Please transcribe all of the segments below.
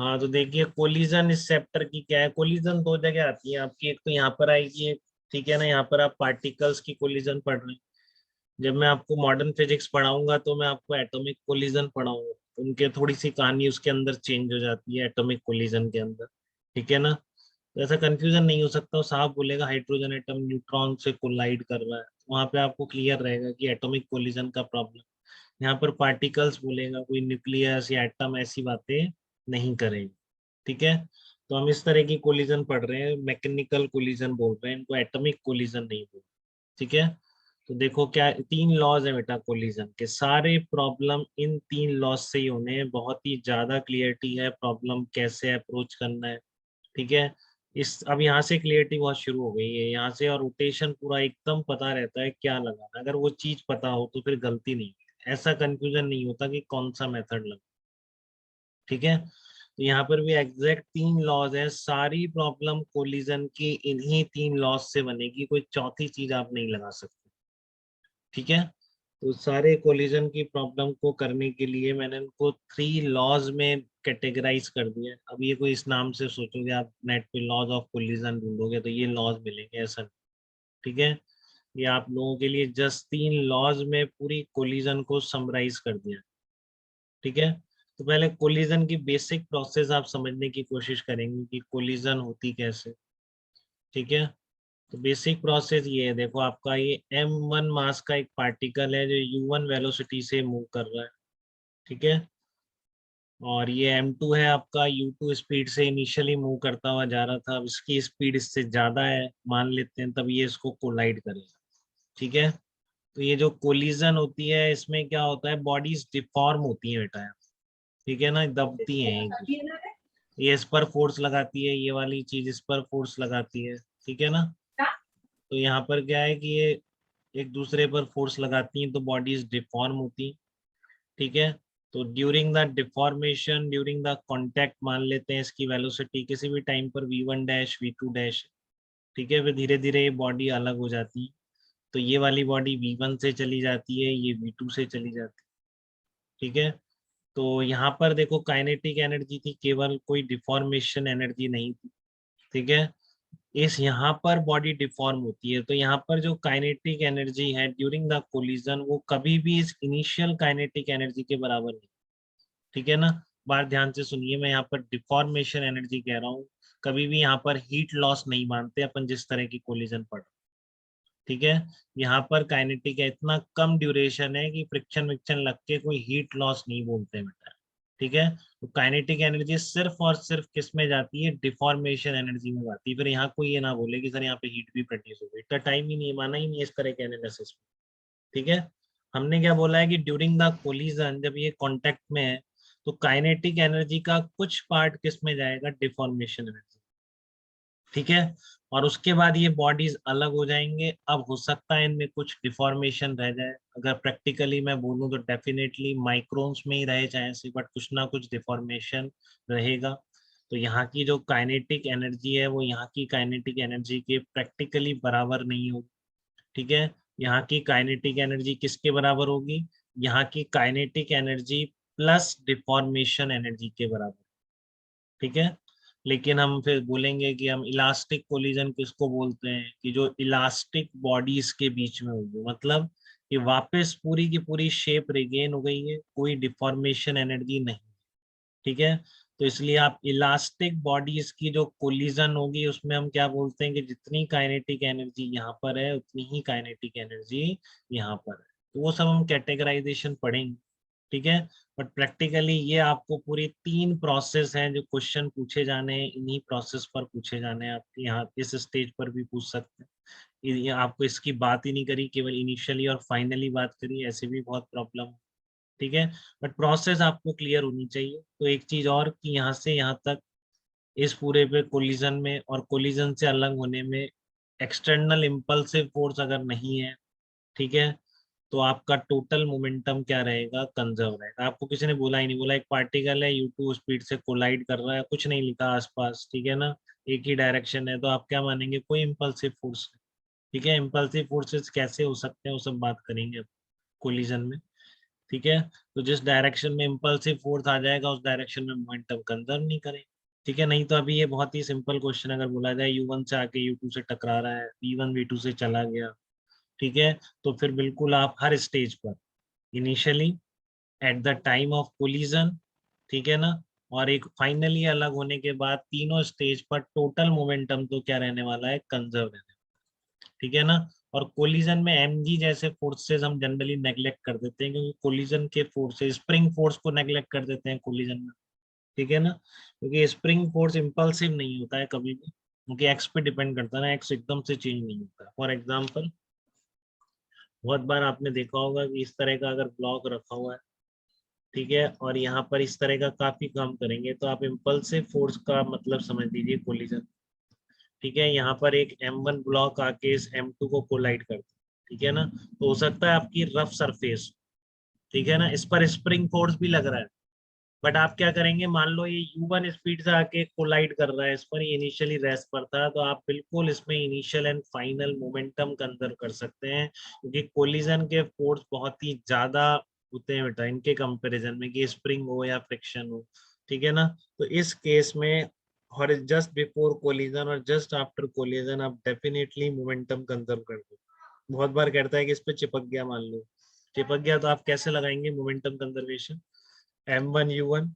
हाँ तो देखिए कोलिजन इस चैप्टर की क्या है, कोलिजन दो जगह आती है आपकी, एक तो यहाँ पर आएगी एक, ठीक है ना, यहाँ पर आप पार्टिकल्स की कोलिजन पढ़ रहे हैं। जब मैं आपको मॉडर्न फिजिक्स पढ़ाऊंगा तो मैं आपको एटॉमिक कोलिजन पढ़ाऊंगा, उनके थोड़ी सी कहानी उसके अंदर चेंज हो जाती है एटॉमिक कोलिजन के अंदर, ठीक है ना। तो ऐसा कंफ्यूजन नहीं हो सकता, वो साहब बोलेगा हाइड्रोजन एटम न्यूट्रॉन से कोलाइड कर रहा है, वहां पे आपको क्लियर रहेगा कि एटॉमिक कोलिजन का प्रॉब्लम। यहाँ पर पार्टिकल्स बोलेगा, कोई न्यूक्लियस या एटम ऐसी बातें नहीं करेगा, ठीक है। तो हम इस तरह की कोलिजन पढ़ रहे हैं, मैकेनिकल कोलिजन बोल रहे हैं इनको, एटॉमिक कोलिजन नहीं बोल, ठीक है। तो देखो क्या तीन लॉज है बेटा कोलिजन के, सारे प्रॉब्लम इन तीन लॉज से ही होने हैं, बहुत ही ज्यादा क्लियरिटी है प्रॉब्लम कैसे अप्रोच करना है, ठीक है। इस अब यहाँ से क्लियरिटी बहुत शुरू हो गई है यहाँ से, और रोटेशन पूरा एकदम पता रहता है क्या लगाना, अगर वो चीज पता हो तो फिर गलती नहीं, ऐसा कंफ्यूजन नहीं होता कि कौन सा मेथड लगा, ठीक है। तो यहाँ पर भी एग्जैक्ट तीन लॉज हैं, सारी प्रॉब्लम कोलिजन की इन्हीं तीन लॉज से बनेगी, कोई चौथी चीज आप नहीं लगा सकते, ठीक है। तो सारे कोलिजन की प्रॉब्लम को करने के लिए मैंने इनको थ्री लॉज में कैटेगराइज कर दिया है। अब ये कोई इस नाम से सोचोगे आप नेट पे लॉज ऑफ कोलिजन ढूंढोगे तो ये लॉज मिलेंगे, ऐसा नहीं, ठीक है। ये आप लोगों के लिए जस्ट तीन लॉज में पूरी कोलिजन को समराइज कर दिया, ठीक है। तो पहले कोलिजन की बेसिक प्रोसेस आप समझने की कोशिश करेंगे कि कोलिजन होती कैसे, ठीक है। तो बेसिक प्रोसेस ये है, देखो आपका ये m1 मास का एक पार्टिकल है जो u1 वेलोसिटी से मूव कर रहा है, ठीक है। और ये m2 है आपका, u2 स्पीड से इनिशियली मूव करता हुआ जा रहा था, अब इसकी स्पीड इससे ज्यादा है मान लेते हैं, तब ये इसको कोलाइड करेगा, ठीक है। तो ये जो कोलिजन होती है इसमें क्या होता है, बॉडीज डिफॉर्म होती है बेटा, ठीक है ना, दबती हैं एक दूसरे, ये इस पर फोर्स लगाती है, ये वाली चीज इस पर फोर्स लगाती है, ठीक है ना। तो यहाँ पर क्या है कि ये एक दूसरे पर फोर्स लगाती हैं तो बॉडीज डिफॉर्म होती, ठीक है। तो during the deformation, during the contact मान लेते हैं इसकी वेलोसिटी किसी भी टाइम पर v1 डैश v2 डैश, ठीक है। फिर धीरे धीरे ये बॉडी अलग हो जाती है, तो ये वाली बॉडी v1 से चली जाती है, ये v2 से चली जाती है, ठीक है। तो यहाँ पर देखो काइनेटिक एनर्जी थी केवल, कोई डिफॉर्मेशन एनर्जी नहीं थी, ठीक है। इस यहाँ पर बॉडी डिफॉर्म होती है, तो यहाँ पर जो काइनेटिक एनर्जी है ड्यूरिंग द कोलिजन वो कभी भी इस इनिशियल काइनेटिक एनर्जी के बराबर नहीं, ठीक है ना। बात ध्यान से सुनिए, मैं यहाँ पर डिफॉर्मेशन एनर्जी कह रहा हूँ, कभी भी यहाँ पर हीट लॉस नहीं मानते अपन जिस तरह की कोलिजन पढ़, ठीक है। यहाँ पर काइनेटिक है, इतना कम ड्यूरेशन है कि फ्रिक्शन विक्शन लग के कोई हीट लॉस नहीं बोलते बेटा, ठीक है। तो काइनेटिक एनर्जी सिर्फ और सिर्फ किस में जाती है, डिफॉर्मेशन एनर्जी में जाती है, फिर यहाँ कोई ये ना बोले कि सर यहाँ पे हीट भी प्रोड्यूस हो गई, इतना टाइम ही नहीं, माना ही नहीं इस तरह के एनालिसिस में, ठीक है। हमने क्या बोला है कि ड्यूरिंग द कोलिजन जब ये कांटेक्ट में है तो काइनेटिक एनर्जी का कुछ पार्ट किस में जाएगा, डिफॉर्मेशन एनर्जी, ठीक है। और उसके बाद ये बॉडीज अलग हो जाएंगे, अब हो सकता है इनमें कुछ डिफॉर्मेशन रह जाए, अगर प्रैक्टिकली मैं बोलूँ तो डेफिनेटली माइक्रोन्स में ही रहे जाए से, बट कुछ ना कुछ डिफॉर्मेशन रहेगा। तो यहाँ की जो काइनेटिक एनर्जी है वो यहाँ की काइनेटिक एनर्जी के प्रैक्टिकली बराबर नहीं होगी, ठीक है। यहाँ की काइनेटिक एनर्जी किसके बराबर होगी, यहाँ की kinetic energy plus deformation energy के बराबर, ठीक है। लेकिन हम फिर बोलेंगे कि हम इलास्टिक कोलिजन किसको बोलते हैं, कि जो इलास्टिक बॉडीज के बीच में होगी, मतलब कि वापस पूरी की पूरी शेप रिगेन हो गई है, कोई डिफॉर्मेशन एनर्जी नहीं, ठीक है। तो इसलिए आप इलास्टिक बॉडीज की जो कोलिजन होगी उसमें हम क्या बोलते हैं कि जितनी काइनेटिक एनर्जी यहाँ पर है उतनी ही काइनेटिक एनर्जी यहाँ पर है, तो वो सब हम कैटेगराइजेशन पढ़ेंगे, ठीक है। बट प्रैक्टिकली ये आपको पूरी तीन प्रोसेस हैं जो क्वेश्चन पूछे जाने हैं, इन्हीं प्रोसेस पर पूछे जाने हैं, आपके यहाँ इस स्टेज पर भी पूछ सकते हैं। ये आपको इसकी बात ही नहीं करी, केवल इनिशियली और फाइनली बात करी, ऐसे भी बहुत प्रॉब्लम, ठीक है। बट प्रोसेस आपको क्लियर होनी चाहिए। तो एक चीज और कि यहाँ से यहाँ तक इस पूरे पे कोलिजन में और कोलिजन से अलग होने में एक्सटर्नल इम्पल्सिव फोर्स अगर नहीं है, ठीक है, तो आपका टोटल मोमेंटम क्या रहेगा, कंजर्व रहेगा। आपको किसी ने बोला ही नहीं, बोला एक पार्टिकल है u2 स्पीड से कोलाइड कर रहा है, कुछ नहीं लिखा आसपास, ठीक है ना, एक ही डायरेक्शन है, तो आप क्या मानेंगे, कोई इम्पल्सिव फोर्स, ठीक है। इम्पल्सिव फोर्सेस कैसे हो सकते हैं वो सब बात करेंगे कोलिजन में, ठीक है। तो जिस डायरेक्शन में इम्पल्सिव फोर्स आ जाएगा उस डायरेक्शन में मोमेंटम कंजर्व नहीं करें। ठीक है, नहीं तो अभी ये बहुत ही सिंपल क्वेश्चन अगर बोला जाए U1 से आके U2 से टकरा रहा है, V1 V2 से चला गया, ठीक है, तो फिर बिल्कुल आप हर स्टेज पर initially, at the time of collision, ठीक है ना, और एक फाइनली अलग होने के बाद तीनों स्टेज पर टोटल मोमेंटम तो क्या रहने वाला है, कंजर्व रहने वाला है। ठीक है ना। और कोलिजन में mg जैसे फोर्सेस हम जनरली नेग्लेक्ट कर देते हैं, क्योंकि कोलिजन के फोर्सेस, स्प्रिंग फोर्स को नेग्लेक्ट कर देते हैं कोलिजन में। ठीक है ना, क्योंकि स्प्रिंग फोर्स इम्पल्सिव नहीं होता है कभी भी, क्योंकि एक्स पे डिपेंड करता है ना, एक्स एकदम से चेंज नहीं होता। फॉर एग्जाम्पल, बहुत बार आपने देखा होगा कि इस तरह का अगर ब्लॉक रखा हुआ है, ठीक है, और यहाँ पर इस तरह का काफी काम करेंगे तो आप इम्पल्सिव फोर्स का मतलब समझ लीजिए कोलिजन। ठीक है, यहाँ पर एक M1 ब्लॉक आके इस M2 को कोलाइड करता है, ठीक है ना, तो हो सकता है आपकी रफ सरफेस, ठीक है ना, इस पर स्प्रिंग फोर्स भी लग रहा है, बट आप क्या करेंगे, मान लो ये U1 स्पीड से आके कोलाइड कर रहा है इस पर, इनिशियली रेस्ट पर था, तो आप बिल्कुल इसमें initial and final momentum consider कर सकते हैं, क्योंकि कोलिजन के फोर्स बहुत ही ज्यादा होते हैं बेटा इनके कंपैरिजन में, कि स्प्रिंग हो या फ्रिक्शन हो। ठीक है ना, तो इस केस में और जस्ट बिफोर कोलिजन और जस्ट आफ्टर कोलिजन आप डेफिनेटली मोमेंटम कंजर्व कर दो। बहुत बार कहता है कि इस पे चिपक गया, मान लो चिपक गया, तो आप कैसे लगाएंगे momentum conservation, M1 U1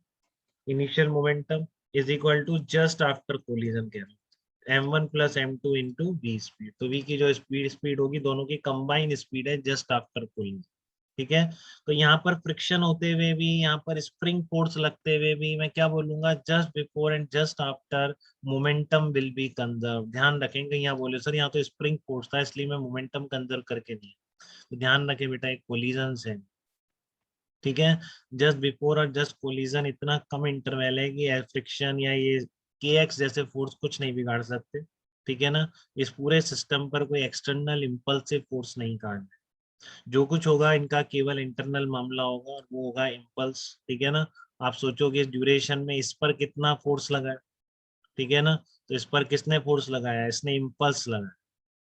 initial momentum is equal to just after collision के M1 plus M2 into V speed, तो वी की जो स्पीड स्पीड होगी दोनों की कंबाइन स्पीड है जस्ट आफ्टर कोलिजन। ठीक है, तो यहाँ पर फ्रिक्शन होते हुए भी, यहाँ पर स्प्रिंग फोर्स लगते हुए भी मैं क्या बोलूंगा, just before and just after momentum will be conserve. ध्यान रखेंगे, यहाँ बोले सर यहाँ तो स्प्रिंग फोर्स था इसलिए मैं मोमेंटम कंजर्व करके नहीं, तो ध्यान रखे बेटा एक कोलिजन है। ठीक है, जस्ट बिफोर और जस्ट कोलिजन इतना कम इंटरवल है कि फ्रिक्शन या ये के एक्स जैसे फोर्स कुछ नहीं बिगाड़ सकते। ठीक है ना, इस पूरे सिस्टम पर कोई एक्सटर्नल इम्पल्सिव फोर्स नहीं काम, जो कुछ होगा इनका केवल इंटरनल मामला होगा और वो होगा इम्पल्स। ठीक है ना, आप सोचोगे इस ड्यूरेशन में इस पर कितना फोर्स लगा है, ठीक है ना, तो इस पर किसने फोर्स लगाया, इसने इम्पल्स लगाया।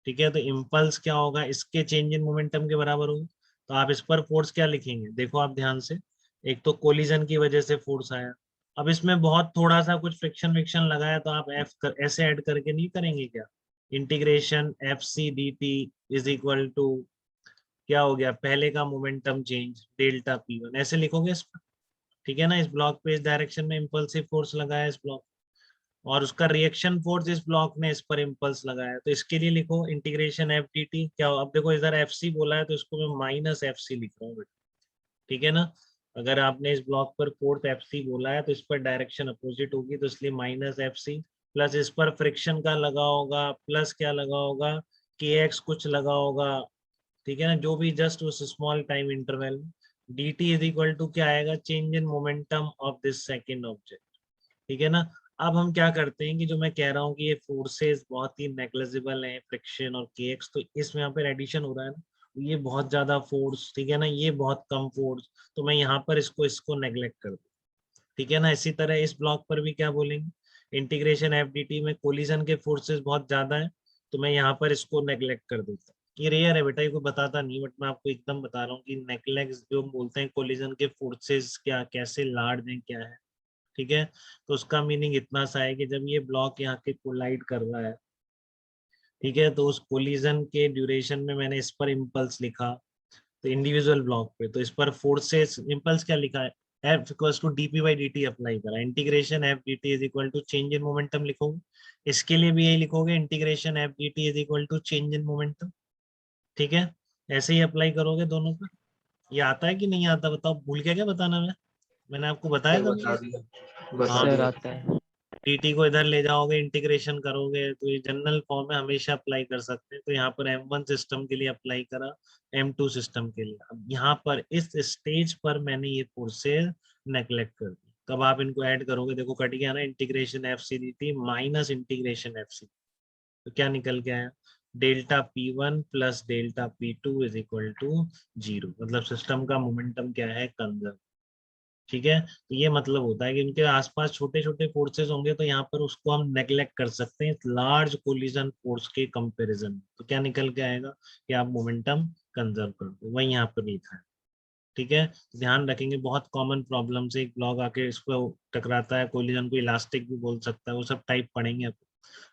ठीक है, तो इम्पल्स क्या होगा, इसके चेंज इन मोमेंटम के बराबर होगा। तो आप इस पर फोर्स क्या लिखेंगे, देखो आप ध्यान से, एक तो कोलिजन की वजह से फोर्स आया, अब इसमें बहुत थोड़ा सा कुछ फ्रिक्शन विक्शन लगाया तो आप ऐसे ऐड करके नहीं करेंगे क्या, integration F C D T is equal to क्या हो गया, पहले का मोमेंटम चेंज डेल्टा P1 ऐसे लिखोगे इस पर। ठीक है ना, इस ब्लॉक पे इस डायरेक्शन में इम्पल्सिव फोर्स लगाया इस ब्लॉक, और उसका रिएक्शन फोर्स इस ब्लॉक ने इस पर इम्पल्स लगाया, तो इसके लिए लिखो इंटीग्रेशन एफ डी टी क्या हो, अब देखो इधर एफ सी बोला है तो इसको मैं माइनस एफ सी लिख रहा हूँ बेटा। ठीक है ना, अगर आपने इस ब्लॉक पर फोर्थ एफ सी बोला है तो इस पर डायरेक्शन अपोजिट होगी, तो इसलिए माइनस एफ सी, प्लस इस पर फ्रिक्शन का लगा होगा, प्लस क्या लगा होगा, के एक्स कुछ लगा होगा। ठीक है ना, जो भी जस्ट उस स्मॉल टाइम इंटरवल में, D T is equal to क्या आएगा, change in momentum of this second object. ठीक है ना, अब हम क्या करते हैं कि जो मैं कह रहा हूँ कि ये फोर्सेस बहुत ही नेग्लिजिबल हैं, फ्रिक्शन और के एक्स, तो इसमें यहाँ पे एडिशन हो रहा है ना, ये बहुत ज्यादा फोर्स, ठीक है ना, ये बहुत कम फोर्स, तो मैं यहाँ पर इसको इसको नेग्लेक्ट कर दूँ। ठीक है ना, इसी तरह इस ब्लॉक पर भी क्या बोलेंगे, इंटीग्रेशन एफ डी टी में कोलिजन के फोर्सेस बहुत ज्यादा है, तो मैं यहाँ पर इसको नेग्लेक्ट कर देता हूँ। ये रेयर है बेटा, ये कोई बताता नहीं, बट मैं आपको एकदम बता रहा हूँ कि नेग्लेक्ट जो हम बोलते हैं कोलिजन के फोर्सेस क्या कैसे लार्ज हैं क्या है। ठीक है, तो उसका मीनिंग इतना सा है कि जब ये ब्लॉक यहाँ के कोलाइड कर रहा है, ठीक है, तो उस कोलिजन के ड्यूरेशन में मैंने इस पर इम्पल्स लिखा, तो इंडिविजुअल ब्लॉक पे, तो इस पर फोर्सेस इम्पल्स क्या लिखा है, F equals to DP by D T apply करा, integration F D T is equal to change in momentum लिखोगे, इसके लिए भी यही लिखोगे, integration F D T is equal to change in momentum. ठीक है, ऐसे ही अप्लाई करोगे दोनों पर। ये आता है कि नहीं आता बताओ, भूल गया क्या बताना, मैंने आपको बताया सर कभी। बता दिया, बता हाँ, सर दिया। आता है। dt को इधर ले जाओगे, इंटीग्रेशन करोगे, तो ये जनरल फॉर्म में हमेशा अप्लाई कर सकते हैं, तो यहाँ पर M1 सिस्टम के लिए अप्लाई करा, M2 सिस्टम के लिए, अब यहाँ पर इस स्टेज पर मैंने ये फोर्सेस नेग्लेक्ट कर दी, तब आप इनको ऐड करोगे, देखो कट गया ना, integration F C D T minus integration F C, तो क्या निकल के आया, delta P1 plus delta P2 is equal to 0, मतलब सिस्टम का मोमेंटम क्या है, कंजर्व। ठीक है, तो ये मतलब होता है कि उनके आसपास छोटे छोटे फोर्सेस होंगे तो यहाँ पर उसको हम नेग्लेक्ट कर सकते हैं लार्ज कोलिजन फोर्स के कंपैरिजन, तो क्या निकल के आएगा कि आप मोमेंटम कंजर्व कर दो, वही यहाँ पर लिखा है। ठीक है, ध्यान रखेंगे, बहुत कॉमन प्रॉब्लम से एक ब्लॉक आके इसको टकराता है, कोलिजन को इलास्टिक भी बोल सकता है, वो सब टाइप पढ़ेंगे अपन।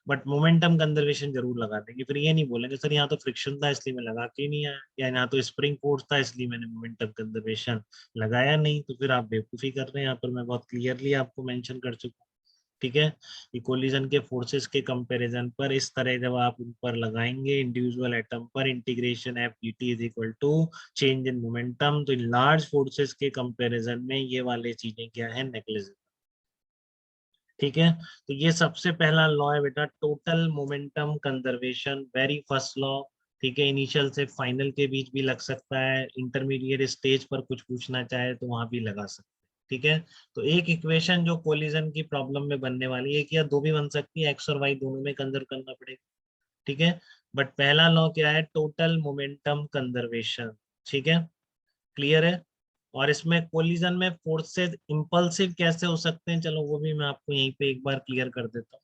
बट मोमेंटम कंजर्वेशन जरूर लगा देंगे, फिर ये नहीं बोलेंगे सर यहाँ तो फ्रिक्शन था इसलिए मैं लगा के नहीं आया, या यहाँ तो स्प्रिंग फोर्स था इसलिए मैंने मोमेंटम कंजर्वेशन लगाया नहीं, तो फिर आप बेवकूफी कर रहे हैं। यहाँ पर मैं बहुत क्लियरली आपको मेंशन कर चुका हूँ। ठीक है, ये कोलिजन के फोर्सेस के कंपैरिजन पर इस तरह जब आप उन पर लगाएंगे इंडिविजुअल एटम पर, integration F D T is equal to change in momentum, तो इन लार्ज फोर्सेस के कंपैरिजन में ये वाले चीजें क्या है, नेग्लिजिबल। ठीक है, तो ये सबसे पहला लॉ है बेटा, total momentum conservation, very first law. ठीक है, इनिशियल से फाइनल के बीच भी लग सकता है, इंटरमीडिएट स्टेज पर कुछ पूछना चाहे तो वहां भी लगा सकते हैं। ठीक है, तो एक इक्वेशन जो कोलिजन की प्रॉब्लम में बनने वाली है, एक या दो भी बन सकती है, एक्स और वाई दोनों में कंजर्व करना पड़ेगा। ठीक है, बट पहला लॉ क्या है, टोटल मोमेंटम कंजर्वेशन। ठीक है, क्लियर है। और इसमें कोलिजन में फोर्सेस इंपल्सिव कैसे हो सकते हैं, चलो वो भी मैं आपको यहीं पे एक बार क्लियर कर देता हूँ।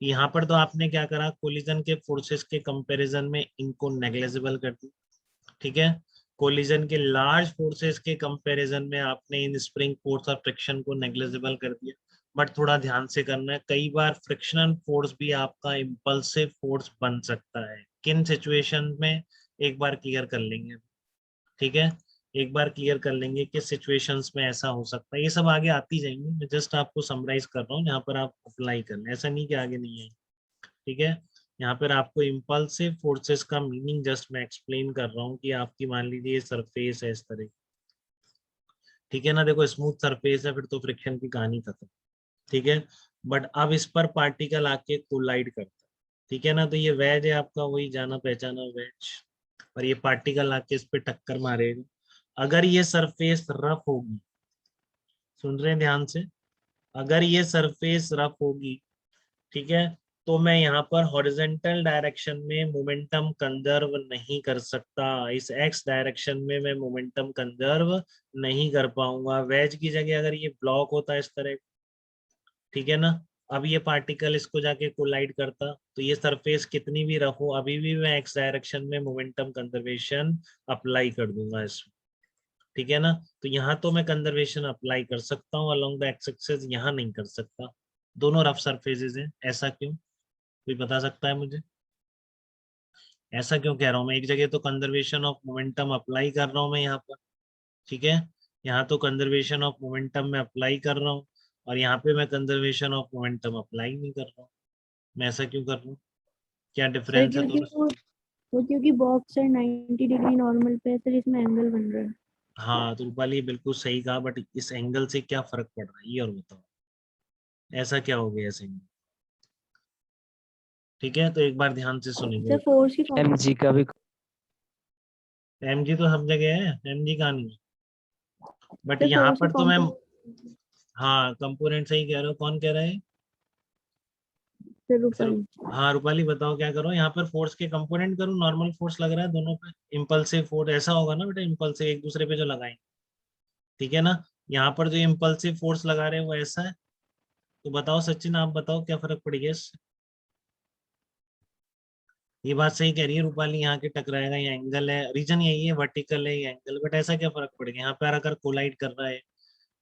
यहाँ पर तो आपने क्या करा, कोलिजन के फोर्सेस के कंपैरिजन में इनको नेग्लिजिबल कर दिया। ठीक है, कोलिजन के लार्ज फोर्सेस के कंपैरिजन में आपने इन स्प्रिंग फोर्स और फ्रिक्शन को नेग्लिजिबल कर दिया। बट थोड़ा ध्यान से करना है, कई बार फ्रिक्शनल फोर्स भी आपका इंपल्सिव फोर्स बन सकता है, किन सिचुएशन में, एक बार क्लियर कर लेंगे। ठीक है, एक बार क्लियर कर लेंगे कि सिचुएशंस में ऐसा हो सकता है, ये सब आगे आती जाएंगी, मैं जस्ट आपको समराइज कर रहा हूँ, यहाँ पर आप अप्लाई कर लें, ऐसा नहीं कि आगे नहीं है। ठीक है, यहाँ पर आपको इम्पल्सिव फोर्सेस का मीनिंग जस्ट मैं एक्सप्लेन कर रहा हूँ कि आपकी मान लीजिए सरफेस है इस तरह। ठीक है ना, देखो स्मूथ सरफेस है, फिर तो फ्रिक्शन की कहानी खत्म। ठीक है, बट अब इस पर पार्टिकल आके कोलाइड करता है। ठीक है ना, तो ये वेज है आपका, वही जाना पहचाना वेज, और ये पार्टिकल आके इस पे टक्कर मारेगा। अगर ये सरफेस रफ होगी, सुन रहे हैं ध्यान से, अगर ये सरफेस रफ होगी, ठीक है, तो मैं यहाँ पर हॉरिजेंटल डायरेक्शन में मोमेंटम कंजर्व नहीं कर सकता, इस एक्स डायरेक्शन में मैं मोमेंटम कंजर्व नहीं कर पाऊंगा। वेज की जगह अगर ये ब्लॉक होता है इस तरह, ठीक है ना, अब ये पार्टिकल इसको जाके कोलाइड करता, तो ये सरफेस कितनी भी रफ हो, अभी भी मैं एक्स डायरेक्शन में मोमेंटम कंजर्वेशन अप्लाई कर दूंगा इसमें। ठीक है ना, तो यहाँ तो मैं कंजर्वेशन अप्लाई कर सकता हूँ अलोंग द एक्स एक्सिस, यहाँ नहीं कर सकता। दोनों रफ सरफेसेस हैं, ऐसा क्यों, कोई बता सकता है मुझे, ऐसा क्यों कह रहा हूँ मैं, एक जगह तो कंजर्वेशन ऑफ मोमेंटम अप्लाई कर रहा हूँ मैं यहाँ पर। ठीक है, यहाँ तो कंजर्वेशन ऑफ मोमेंटम में अप्लाई कर रहा हूँ, और यहाँ पे मैं कंजर्वेशन ऑफ मोमेंटम अप्लाई नहीं कर रहा हूँ, मैं ऐसा क्यों कर रहा हूँ, क्या सर डिफरेंस है क्योंकि दोनों। वो क्योंकि बॉक्स है 90 डिग्री नॉर्मल पे है सर, इसमें एंगल बन रहा है। हाँ तो रूपाली बिल्कुल सही कहा, बट इस एंगल से क्या फर्क पड़ रहा है ये और बताओ, ऐसा क्या हो गया ऐसे एंगल। ठीक है, तो एक बार ध्यान से सुनेंगे सर बेटा, फोर्स की एम जी का भी। एम जी तो सब जगह है, एम जी का नहीं, बट सर यहाँ फोर्स के पर तो मैं, कॉम्पोनेंट हाँ कंपोनेंट सही कह रहे हो, कौन कह रहा है सर सर। रूपाली। हाँ रूपाली बताओ क्या करो, यहाँ पर फोर्स के कंपोनेंट करूँ, नॉर्मल फोर्स लग रहा है दोनों पे, इम्पल्सिव फोर्स ऐसा होगा ना बेटा, इम्पल्सिव एक दूसरे पे जो लगाएंगे। ठीक है ना, यहाँ पर जो इम्पल्सिव फोर्स लगा रहे हैं वो ऐसा है, तो बताओ सचिन, आप बताओ क्या फर्क पड़ गया इससे। ये बात सही कह रही है रूपाली, यहाँ के टकराएगा, ये एंगल है, रीजन यही है, वर्टिकल है ये एंगल, बट ऐसा क्या फर्क पड़ गया, यहाँ पे अगर कोलाइड कर रहा है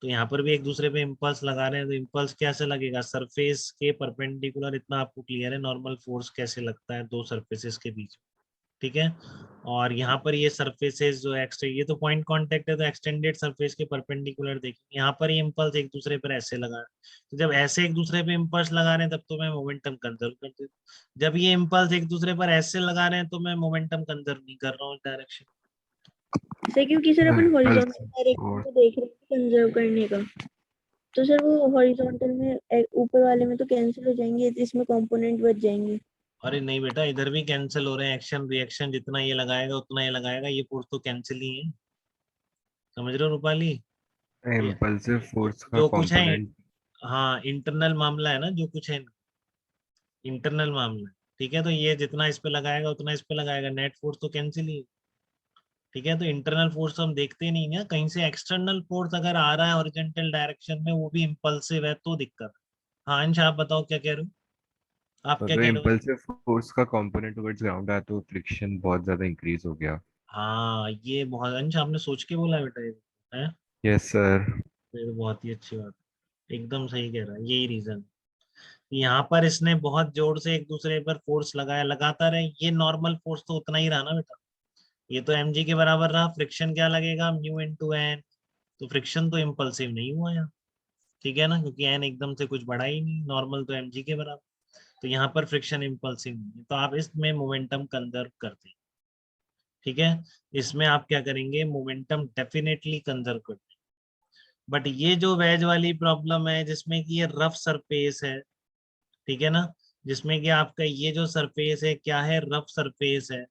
तो यहाँ पर भी एक दूसरे पे इम्पल्स लगा रहे हैं, तो इम्पल्स कैसे लगेगा, सरफेस के परपेंडिकुलर, इतना आपको क्लियर है, नॉर्मल फोर्स कैसे लगता है दो सरफेसेस के बीच। ठीक है, और यहाँ पर ये सरफेसेस जो ये तो पॉइंट कांटेक्ट है, तो एक्सटेंडेड सरफेस के परपेंडिकुलर देखिए, यहाँ पर ये इम्पल्स एक दूसरे पर ऐसे लगा रहे हैं, तो जब ऐसे एक दूसरे पे इम्पल्स लगा रहे हैं तब तो मैं मोमेंटम कंजर्व कर देता हूँ, जब ये इम्पल्स एक दूसरे पर ऐसे लगा रहे हैं तो मैं मोमेंटम कंजर्व नहीं कर रहा हूँ डायरेक्शन। सर क्योंकि सर अपन हॉरिजॉन्टल इम्पल्सिव डायरेक्शन फोर्स। को देख रहे हैं कंजर्व करने का, तो सर वो हॉरिजॉन्टल में ऊपर वाले में तो कैंसिल हो जाएंगे, तो इसमें कंपोनेंट बच जाएंगे। अरे नहीं बेटा, इधर भी कैंसिल हो रहे हैं, एक्शन रिएक्शन जितना ये लगाएगा उतना ये लगाएगा, ये फोर्स तो कैंसिल ही है, समझ रहे हो रूपाली, ये इम्पल्सिव फोर्स का जो कुछ है, कंपोनेंट। हाँ इंटरनल मामला है ना, जो कुछ है इंटरनल मामला है। ठीक है, तो ये जितना इस पे लगाएगा उतना इस पे लगाएगा, नेट फोर्स तो कैंसिल ही है। ठीक है, तो इंटरनल फोर्स हम देखते नहीं है, कहीं से एक्सटर्नल फोर्स अगर आ रहा है हॉरिजॉन्टल डायरेक्शन में, वो भी इम्पल्सिव है तो दिक्कत है। हाँ अंश, आप बताओ क्या कह रहे हो, आप क्या अगर कह रहे हो। इम्पल्सिव फोर्स का कंपोनेंट टुवर्ड्स ग्राउंड आया तो फ्रिक्शन बहुत ज्यादा इंक्रीज हो गया। हाँ ये बहुत, अंश आपने सोच के बोला बेटा ये। है। Yes sir. फिर बहुत ही अच्छी बात है, एकदम सही कह रहा है, यही रीजन। यहाँ पर इसने बहुत जोर से एक दूसरे पर फोर्स लगाया, लगाता रहे, ये नॉर्मल फोर्स तो उतना ही रहा ना बेटा, ये तो mg के बराबर रहा, फ्रिक्शन क्या लगेगा, म्यू इनटू एन, तो फ्रिक्शन तो इम्पल्सिव नहीं हुआ यहाँ, ठीक है ना, क्योंकि एन एकदम से कुछ बढ़ा ही नहीं, नॉर्मल तो mg के बराबर, तो यहाँ पर फ्रिक्शन इम्पल्सिव नहीं है, तो आप इसमें मोमेंटम कंजर्व करते हैं, ठीक है। इसमें आप क्या करेंगे, मोमेंटम डेफिनेटली कंजर्व करते हैं। बट ये जो वेज वाली प्रॉब्लम है जिसमें कि ये रफ सरफेस है, ठीक है ना, जिसमें कि आपका ये जो सरफेस है क्या है, रफ सरफेस है,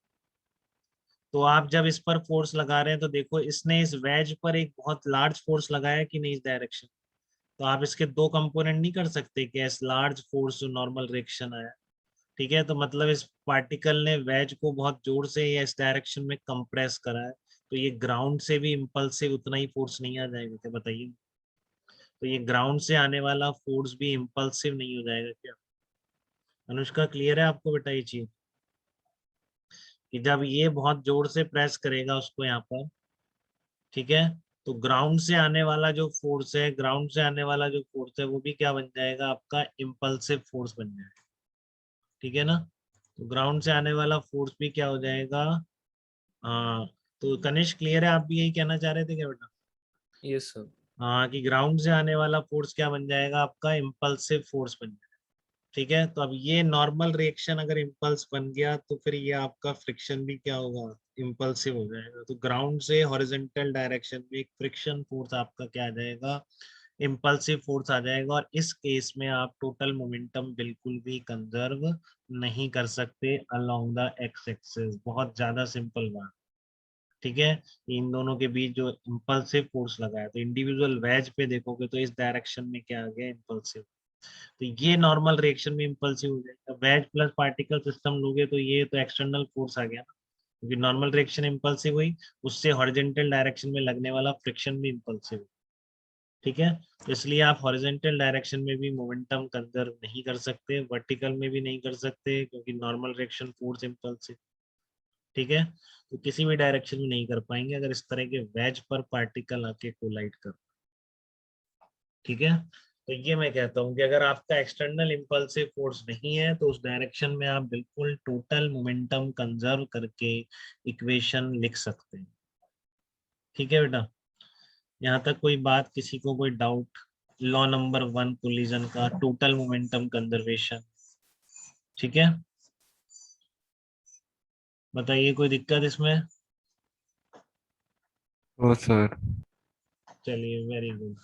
तो आप जब इस पर फोर्स लगा रहे हैं तो देखो इसने इस वेज पर एक बहुत लार्ज फोर्स लगाया कि नहीं इस डायरेक्शन, तो आप इसके दो कंपोनेंट नहीं कर सकते कि इस लार्ज फोर्स जो नॉर्मल रिएक्शन आया, ठीक है, तो मतलब इस पार्टिकल ने वेज को बहुत जोर से या इस डायरेक्शन में कंप्रेस करा है, तो ये ग्राउंड से भी इम्पल्सिव उतना ही फोर्स नहीं आ जाएगा क्या, बताइए। तो ये ग्राउंड से आने वाला फोर्स भी इम्पल्सिव नहीं हो जाएगा क्या। अनुष्का क्लियर है आपको बेटा ये चीज, कि जब ये बहुत जोर से प्रेस करेगा उसको यहाँ पर, ठीक है, तो ग्राउंड से आने वाला जो फोर्स है, ग्राउंड से आने वाला जो फोर्स है वो भी क्या बन जाएगा, आपका इम्पल्सिव फोर्स बन जाएगा, ठीक है ना। तो ग्राउंड से आने वाला फोर्स भी क्या हो जाएगा, हाँ, तो कनिष्क क्लियर है, आप भी यही कहना चाह रहे थे क्या बेटा। Yes sir. हाँ, कि ग्राउंड से आने वाला फोर्स क्या बन जाएगा, आपका इम्पल्सिव फोर्स बन जाएगा, ठीक है। तो अब ये नॉर्मल रिएक्शन अगर इम्पल्स बन गया तो फिर ये आपका फ्रिक्शन भी क्या होगा, इम्पल्सिव हो जाएगा, तो ग्राउंड से हॉरिजॉन्टल डायरेक्शन में एक फ्रिक्शन फोर्स आपका क्या आ जाएगा, इम्पल्सिव फोर्स आ जाएगा, और इस केस में आप टोटल मोमेंटम बिल्कुल भी कंजर्व नहीं कर सकते अलोंग द एक्स एक्सिस, बहुत ज्यादा सिंपल बात, ठीक है। इन दोनों के बीच जो इम्पल्सिव फोर्स लगा है, तो इंडिविजुअल वेज पे देखोगे तो इस डायरेक्शन में क्या आ गया, इम्पल्सिव, तो ये नॉर्मल रिएक्शन में इम्पल्सिव हो जाएगा। वेज प्लस पार्टिकल सिस्टम लोगे तो ये तो एक्सटर्नल फोर्स आ गया ना, क्योंकि नॉर्मल रिएक्शन इम्पल्सिव हुई, उससे हॉरिजॉन्टल डायरेक्शन में लगने वाला फ्रिक्शन भी इम्पल्सिव है, ठीक है। तो इसलिए आप हॉरिजॉन्टल डायरेक्शन में भी मोमेंटम कंजर्व नहीं कर सकते, वर्टिकल में भी नहीं कर सकते, क्योंकि नॉर्मल रिएक्शन फोर्स इम्पल्सिव, ठीक है। तो किसी भी डायरेक्शन में नहीं कर पाएंगे अगर इस तरह के वेज पर पार्टिकल आके कोलाइड कर, ठीक है। तो ये मैं कहता हूँ कि अगर आपका एक्सटर्नल इम्पल्सिव फोर्स नहीं है तो उस डायरेक्शन में आप बिल्कुल टोटल मोमेंटम कंजर्व करके इक्वेशन लिख सकते हैं, ठीक है बेटा। यहाँ तक कोई बात, किसी को कोई डाउट, लॉ नंबर 1 कोलिजन का, टोटल मोमेंटम कंजर्वेशन, ठीक है, बताइए कोई दिक्कत इसमें। ओ सर। चलिए वेरी गुड।